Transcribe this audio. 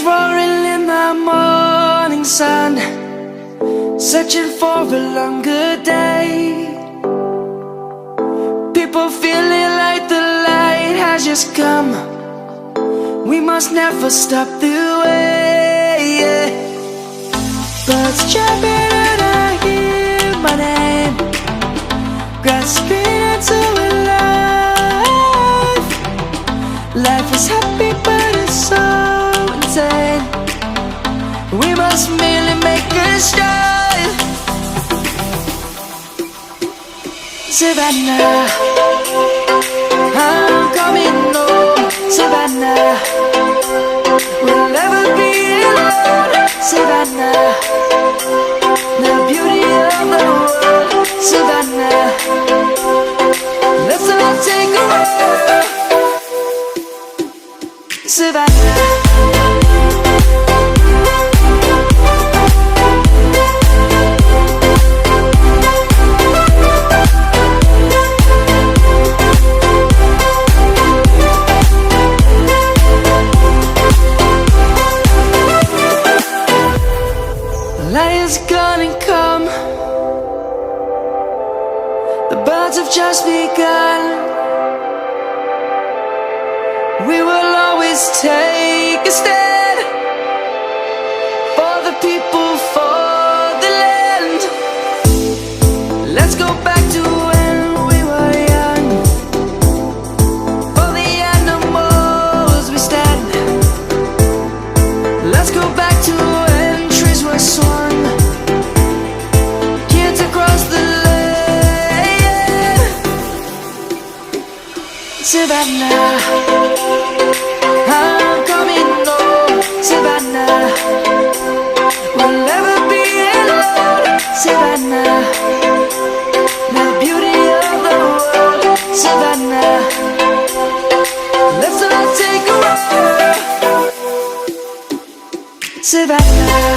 roaring in the morning sun, searching for a longer day. People feeling like the light has just come. We must never stop the way. Birds chirping and I hear my name, grasping into a life. Life is happy but it's so insane. We must merely make a start. Savannah, I'm coming home. Savannah, we'll never be alone. Savannah, the beauty of the world. Savannah, let's all take a walk. Savannah, light is gonna come. The birds have just begun. We will always take a stand for the people, for the land. Let's go back to when we were young. For the animals we stand. Let's go back to when trees were swung, kids across the land. Savannah, I'm coming home. Savannah, we'll never be alone. Savannah, the beauty of the world. Savannah, let's all take a walk. Savannah,